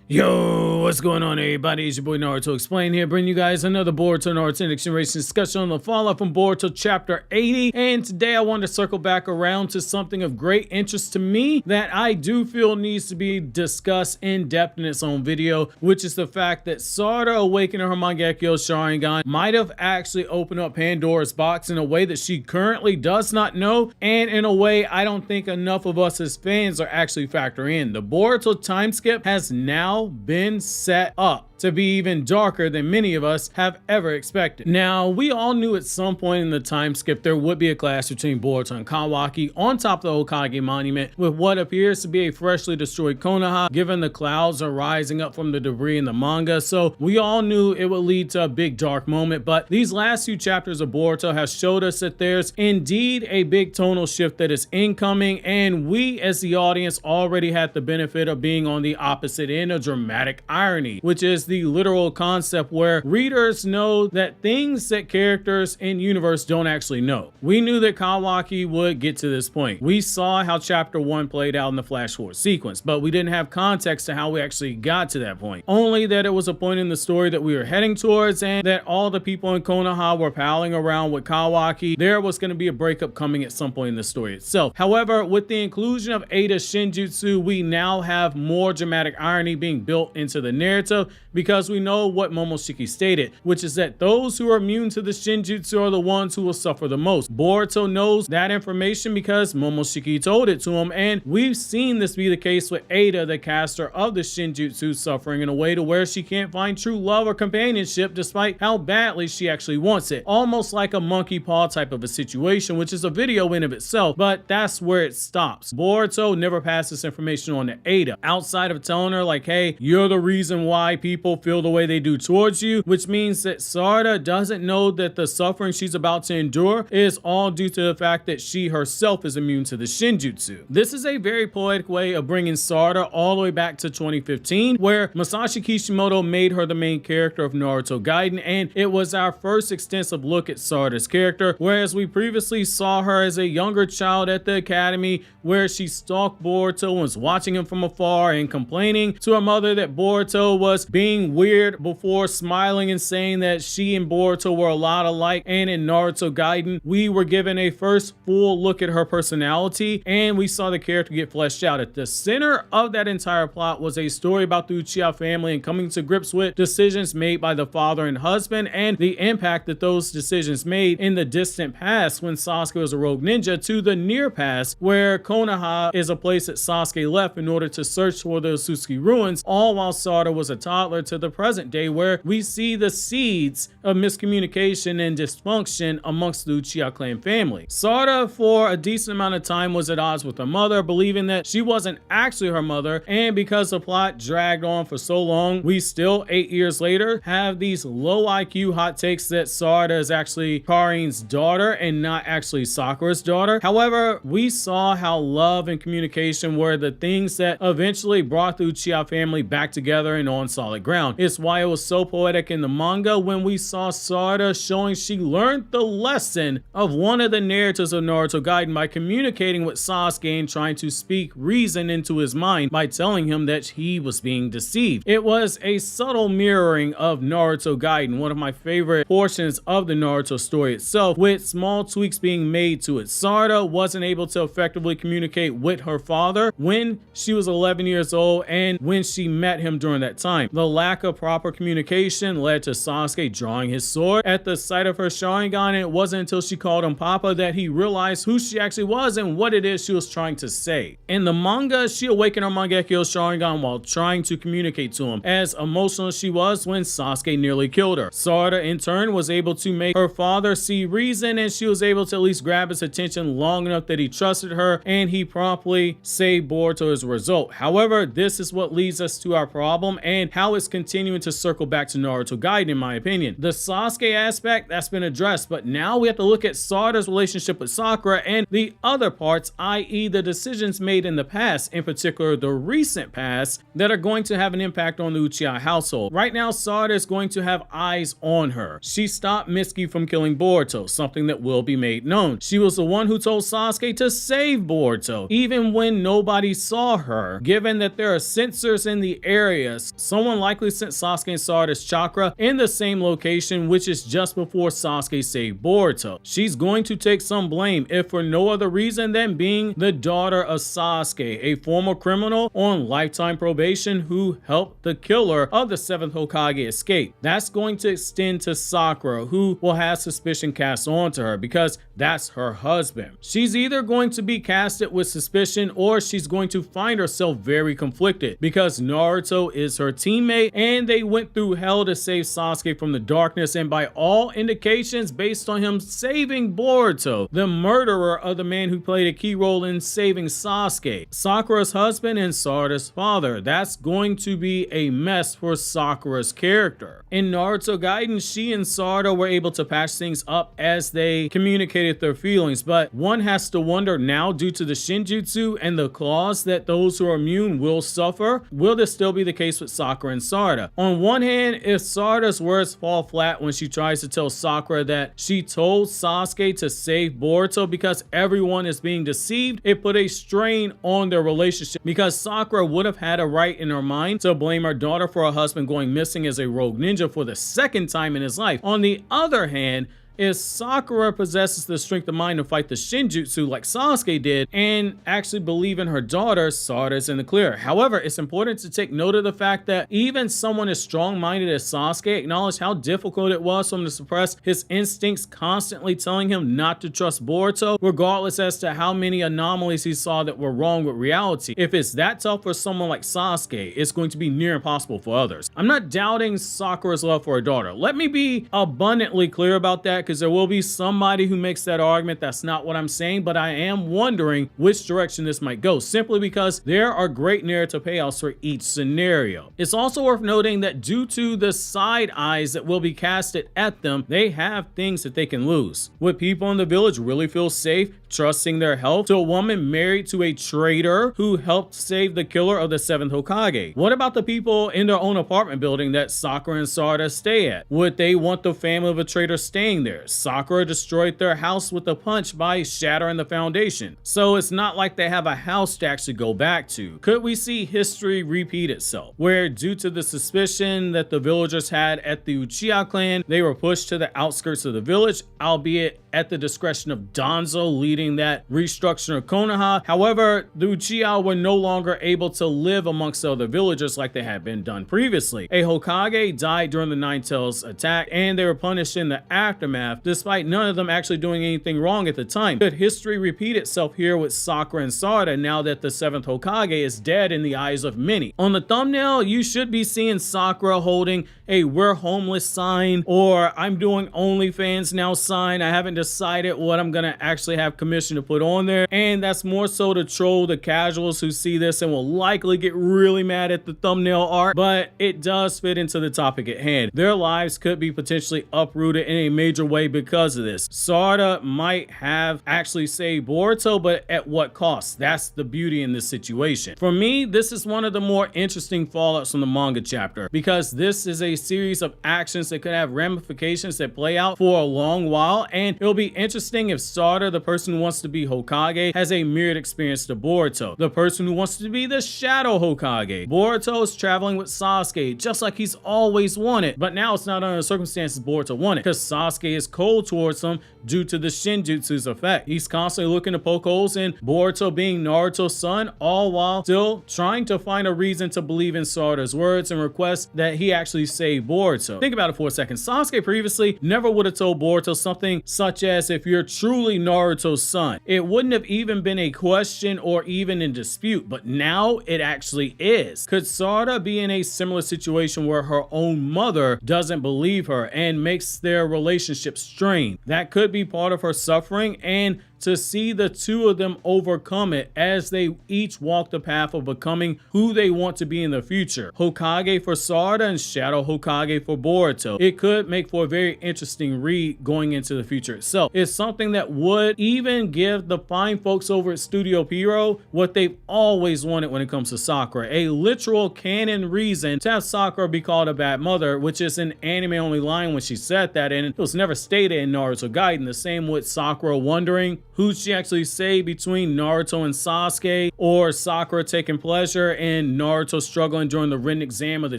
Yo, what's going on, everybody? It's your boy Naruto Explain here, bringing you guys another Boruto Naruto Next Generation discussion on the fallout from Boruto Chapter 80. And today I want to circle back around to something of great interest to me that I do feel needs to be discussed in depth in its own video, which is the fact that Sarada Awakening her mangekyou sharingan might have actually opened up Pandora's box in a way that she currently does not know, and in a way I don't think enough of us as fans are actually factoring in. The Boruto time skip has now been set up to be even darker than many of us have ever expected. Now, we all knew at some point in the time skip there would be a clash between Boruto and Kawaki on top of the Hokage monument with what appears to be a freshly destroyed Konoha, given the clouds are rising up from the debris in the manga. So we all knew it would lead to a big dark moment, but these last few chapters of Boruto have showed us that there's indeed a big tonal shift that is incoming, and we as the audience already had the benefit of being on the opposite end of dramatic irony, which is the literal concept where readers know that things that characters in universe don't actually know. We knew that Kawaki would get to this point. We saw how chapter 1 played out in the flash forward sequence, but we didn't have context to how we actually got to that point. Only that it was a point in the story that we were heading towards, and that all the people in Konoha were palling around with Kawaki. There was going to be a breakup coming at some point in the story itself. However, with the inclusion of Ada's shinjutsu, we now have more dramatic irony being built into the narrative, because we know what Momoshiki stated, which is that those who are immune to the shinjutsu are the ones who will suffer the most. Boruto knows that information because Momoshiki told it to him, and we've seen this be the case with Ada, the caster of the shinjutsu, suffering in a way to where she can't find true love or companionship despite how badly she actually wants it. Almost like a monkey paw type of a situation, which is a video in of itself, but that's where it stops. Boruto never passed this information on to Ada, outside of telling her like, hey, you're the reason why people feel the way they do towards you, which means that Sarada doesn't know that the suffering she's about to endure is all due to the fact that she herself is immune to the shinjutsu. This is a very poetic way of bringing Sarada all the way back to 2015, where Masashi Kishimoto made her the main character of Naruto Gaiden, and it was our first extensive look at Sarada's character, whereas we previously saw her as a younger child at the academy where she stalked Boruto and was watching him from afar and complaining to her mother that Boruto was being weird before smiling and saying that she and Boruto were a lot alike. And in Naruto Gaiden, we were given a first full look at her personality, and we saw the character get fleshed out. At the center of that entire plot was a story about the Uchiha family and coming to grips with decisions made by the father and husband, and the impact that those decisions made in the distant past when Sasuke was a rogue ninja, to the near past where Konoha is a place that Sasuke left in order to search for the Otsutsuki ruins, all while Sarada was a toddler, to the present day where we see the seeds of miscommunication and dysfunction amongst the Uchiha clan family. Sarada for a decent amount of time was at odds with her mother, believing that she wasn't actually her mother, and because the plot dragged on for so long, we still 8 years later have these low IQ hot takes that Sarada is actually Karin's daughter and not actually Sakura's daughter. However, we saw how love and communication were the things that eventually brought the Uchiha family back together and on solid ground. It's why it was so poetic in the manga when we saw Sarada showing she learned the lesson of one of the narratives of Naruto Gaiden by communicating with Sasuke and trying to speak reason into his mind by telling him that he was being deceived. It was a subtle mirroring of Naruto Gaiden, one of my favorite portions of the Naruto story itself, with small tweaks being made to it. Sarada wasn't able to effectively communicate with her father when she was 11 years old and when she met him during that time. The lack of proper communication led to Sasuke drawing his sword at the sight of her sharingan, and it wasn't until she called him Papa that he realized who she actually was and what it is she was trying to say. In the manga, she awakened her mangekyou sharingan while trying to communicate to him, as emotional as she was when Sasuke nearly killed her. Sarada in turn was able to make her father see reason, and she was able to at least grab his attention long enough that he trusted her, and he promptly saved Boruto as a result. However, this is what leads us to our problem and how it's continuing to circle back to Naruto Gaiden, in my opinion. The Sasuke aspect, that's been addressed, but now we have to look at Sarada's relationship with Sakura and the other parts, i.e. the decisions made in the past, in particular the recent past, that are going to have an impact on the Uchiha household. Right now, Sarada is going to have eyes on her. She stopped Mitsuki from killing Boruto, something that will be made known. She was the one who told Sasuke to save Boruto, even when nobody saw her, given that there are sensors in the area this, someone likely sent Sasuke and Sarada's chakra in the same location, which is just before Sasuke saved Boruto. She's going to take some blame, if for no other reason than being the daughter of Sasuke, a former criminal on lifetime probation who helped the killer of the 7th Hokage escape. That's going to extend to Sakura, who will have suspicion cast onto her because that's her husband. She's either going to be casted with suspicion or she's going to find herself very conflicted because Naruto is her teammate and they went through hell to save Sasuke from the darkness, and by all indications, based on him saving Boruto, the murderer of the man who played a key role in saving Sasuke, Sakura's husband and Sarada's father. That's going to be a mess for Sakura's character. In Naruto Gaiden, she and Sarada were able to patch things up as they communicated their feelings, but one has to wonder now, due to the shinjutsu and the clause that those who are immune will suffer, will this still be the case with Sakura and Sarada? On one hand, if Sarada's words fall flat when she tries to tell Sakura that she told Sasuke to save Boruto because everyone is being deceived, it put a strain on their relationship because Sakura would have had a right in her mind to blame her daughter for her husband going missing as a rogue ninja for the second time in his life. On the other hand, if Sakura possesses the strength of mind to fight the shinjutsu like Sasuke did and actually believe in her daughter, Sarada's in the clear. However, it's important to take note of the fact that even someone as strong-minded as Sasuke acknowledged how difficult it was for him to suppress his instincts, constantly telling him not to trust Boruto, regardless as to how many anomalies he saw that were wrong with reality. If it's that tough for someone like Sasuke, it's going to be near impossible for others. I'm not doubting Sakura's love for her daughter. Let me be abundantly clear about that, because there will be somebody who makes that argument. That's not what I'm saying, but I am wondering which direction this might go, simply because there are great narrative payouts for each scenario. It's also worth noting that due to the side eyes that will be casted at them, they have things that they can lose. Would people in the village really feel safe trusting their health to a woman married to a traitor who helped save the killer of the 7th Hokage? What about the people in their own apartment building that Sakura and Sarada stay at? Would they want the family of a traitor staying there? Sakura destroyed their house with a punch by shattering the foundation, so it's not like they have a house to actually go back to. Could we see history repeat itself, where due to the suspicion that the villagers had at the Uchiha clan, they were pushed to the outskirts of the village, albeit at the discretion of Danzo leading that restructuring of Konoha? However, the Uchiha were no longer able to live amongst other villagers like they had been done previously. A Hokage died during the Nine Tails attack, and they were punished in the aftermath, despite none of them actually doing anything wrong at the time. Could history repeat itself here with Sakura and Sarada now that the 7th Hokage is dead in the eyes of many? On the thumbnail, you should be seeing Sakura holding a "we're homeless" sign or "I'm doing OnlyFans now" sign. I haven't decided what I'm gonna actually have commission to put on there, and that's more so to troll the casuals who see this and will likely get really mad at the thumbnail art, but it does fit into the topic at hand. Their lives could be potentially uprooted in a major way because of this. Sarada might have actually saved Boruto, but at what cost? That's the beauty in this situation. For me, this is one of the more interesting fallouts from the manga chapter, because this is a series of actions that could have ramifications that play out for a long while, and it'll be interesting if Sarada, the person who wants to be Hokage, has a mirrored experience to Boruto, the person who wants to be the Shadow Hokage. Boruto is traveling with Sasuke just like he's always wanted, but now it's not under the circumstances Boruto wanted, because Sasuke is cold towards him due to the shinjutsu's effect. He's constantly looking to poke holes in Boruto being Naruto's son, all while still trying to find a reason to believe in Sarada's words and request that he actually save Boruto. Think about it for a second. Sasuke previously never would have told Boruto something such as, "If you're truly Naruto's son." It wouldn't have even been a question or even in dispute, but now it actually is. Could Sarada be in a similar situation where her own mother doesn't believe her and makes their relationship strained? That could be part of her suffering, and to see the two of them overcome it as they each walk the path of becoming who they want to be in the future. Hokage for Sarada and Shadow Hokage for Boruto. It could make for a very interesting read going into the future itself. itself. It's something that would even give the fine folks over at Studio Pierrot what they've always wanted when it comes to Sakura, a literal canon reason to have Sakura be called a bad mother, which is an anime only line when she said that, and it was never stated in Naruto Gaiden. The same with Sakura wondering who'd she actually say between Naruto and Sasuke, or Sakura taking pleasure in Naruto struggling during the written exam of the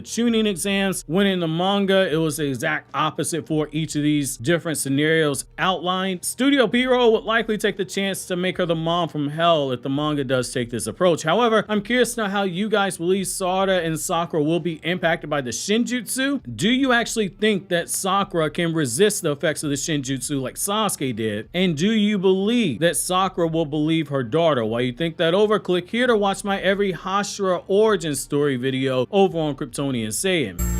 Chunin exams, when in the manga it was the exact opposite for each of these different scenarios outlined. Studio Pierrot would likely take the chance to make her the mom from hell if the manga does take this approach. However, I'm curious to know how you guys believe Sarada and Sakura will be impacted by the shinjutsu. Do you actually think that Sakura can resist the effects of the shinjutsu like Sasuke did? And do you believe that Sakura will believe her daughter? While you think that over, click here to watch my every Hashira origin story video over on KRYPTONIAN SAIYAN.